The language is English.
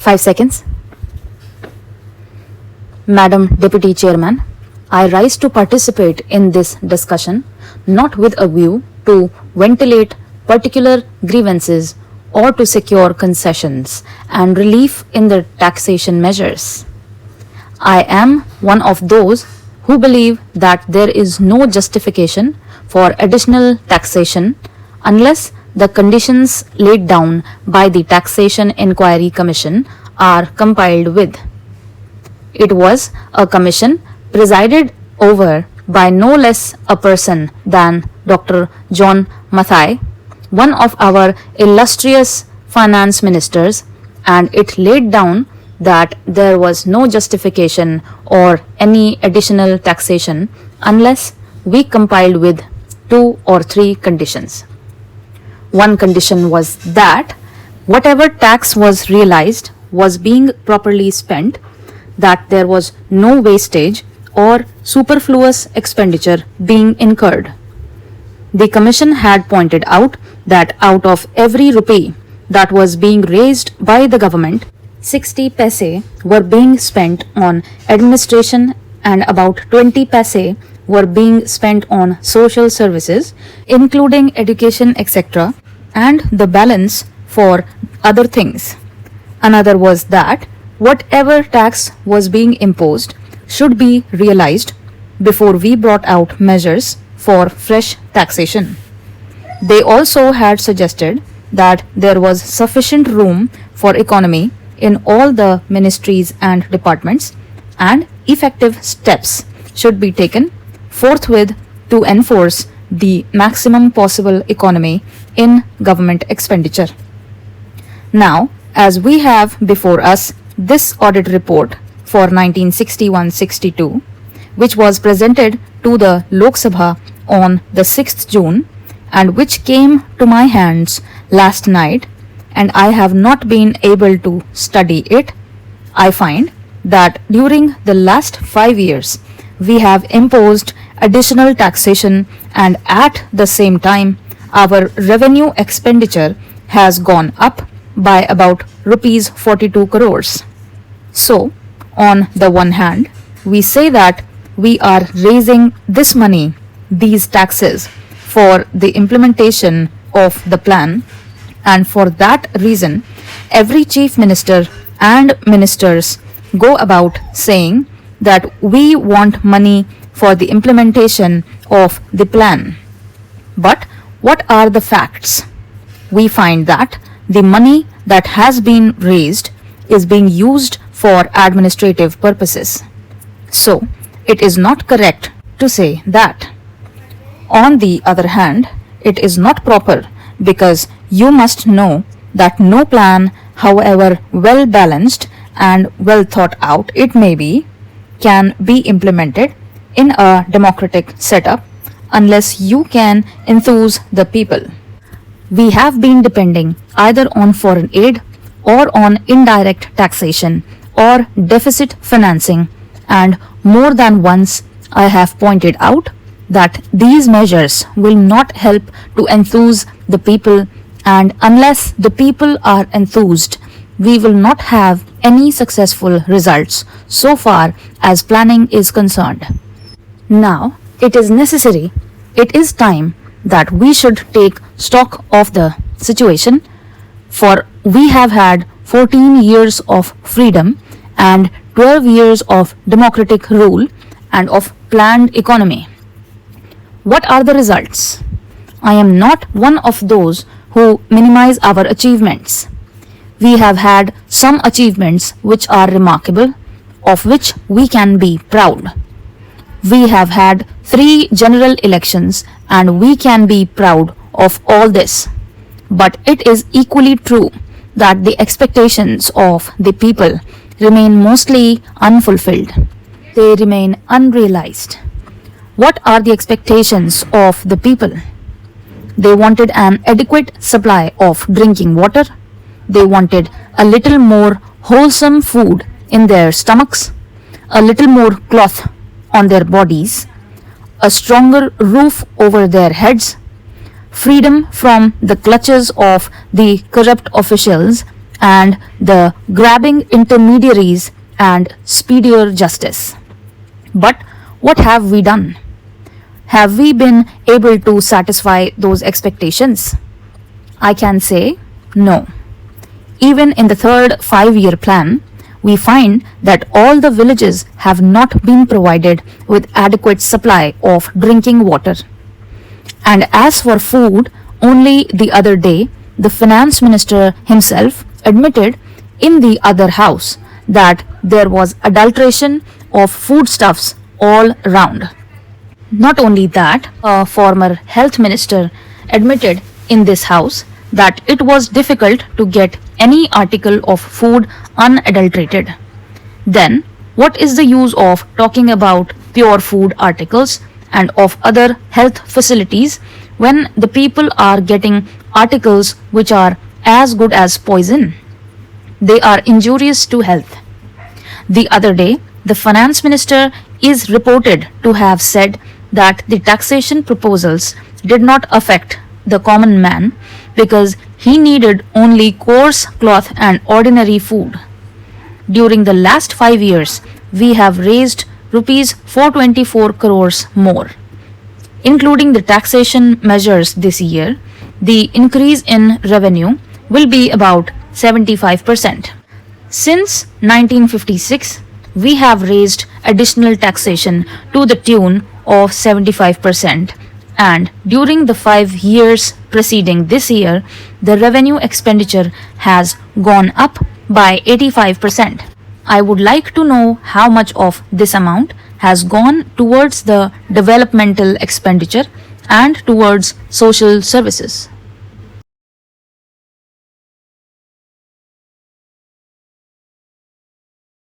5 seconds. Madam Deputy Chairman, I rise to participate in this discussion not with a view to ventilate particular grievances or to secure concessions and relief in the taxation measures. I am one of those who believe that there is no justification for additional taxation unless the conditions laid down by the Taxation Inquiry Commission are complied with. It was a commission presided over by no less a person than Dr. John Mathai, one of our illustrious finance ministers, and it laid down that there was no justification or any additional taxation unless we complied with 2 or 3 conditions. One condition was that whatever tax was realized was being properly spent, that there was no wastage or superfluous expenditure being incurred. The Commission had pointed out that out of every rupee that was being raised by the government, 60 paise were being spent on administration and about 20 paise were being spent on social services, including education, etc., and the balance for other things. Another was that whatever tax was being imposed should be realized before we brought out measures for fresh taxation. They also had suggested that there was sufficient room for economy in all the ministries and departments, and effective steps should be taken forthwith to enforce the maximum possible economy in government expenditure. Now, as we have before us this audit report for 1961-62, which was presented to the Lok Sabha on the 6th June and which came to my hands last night, and I have not been able to study it, I find that during the last 5 years we have imposed additional taxation, and at the same time our revenue expenditure has gone up by about rupees 42 crores. So, on the one hand, we say that we are raising this money, these taxes, for the implementation of the plan, and for that reason, every chief minister and ministers go about saying that we want money for the implementation of the plan. But what are the facts? We find that the money that has been raised is being used for administrative purposes. So, it is not correct to say that. On the other hand, it is not proper because you must know that no plan, however well balanced and well thought out it may be, can be implemented in a democratic setup unless you can enthuse the people. We have been depending either on foreign aid or on indirect taxation or deficit financing, and more than once I have pointed out that these measures will not help to enthuse the people, and unless the people are enthused, we will not have any successful results so far as planning is concerned. Now, it is necessary, it is time that we should take stock of the situation, for we have had 14 years of freedom and 12 years of democratic rule and of planned economy. What are the results? I am not one of those who minimize our achievements. We have had some achievements which are remarkable, of which we can be proud. We have had 3 general elections and we can be proud of all this. But it is equally true that the expectations of the people remain mostly unfulfilled. They remain unrealized. What are the expectations of the people? They wanted an adequate supply of drinking water. They wanted a little more wholesome food in their stomachs, a little more cloth on their bodies, a stronger roof over their heads, freedom from the clutches of the corrupt officials and the grabbing intermediaries and speedier justice. But what have we done? Have we been able to satisfy those expectations? I can say no. Even in the third 5-year plan, we find that all the villages have not been provided with adequate supply of drinking water. And as for food, only the other day, the finance minister himself admitted in the other house that there was adulteration of foodstuffs all round. Not only that, a former health minister admitted in this house that it was difficult to get any article of food unadulterated. Then, what is the use of talking about pure food articles and of other health facilities when the people are getting articles which are as good as poison? They are injurious to health. The other day, the finance minister is reported to have said that the taxation proposals did not affect the common man because he needed only coarse cloth and ordinary food. During the last 5 years, we have raised rupees 424 crores more. Including the taxation measures this year, the increase in revenue will be about 75%. Since 1956, we have raised additional taxation to the tune of 75%, and during the 5 years preceding this year, the revenue expenditure has gone up by 85%. I would like to know how much of this amount has gone towards the developmental expenditure and towards social services.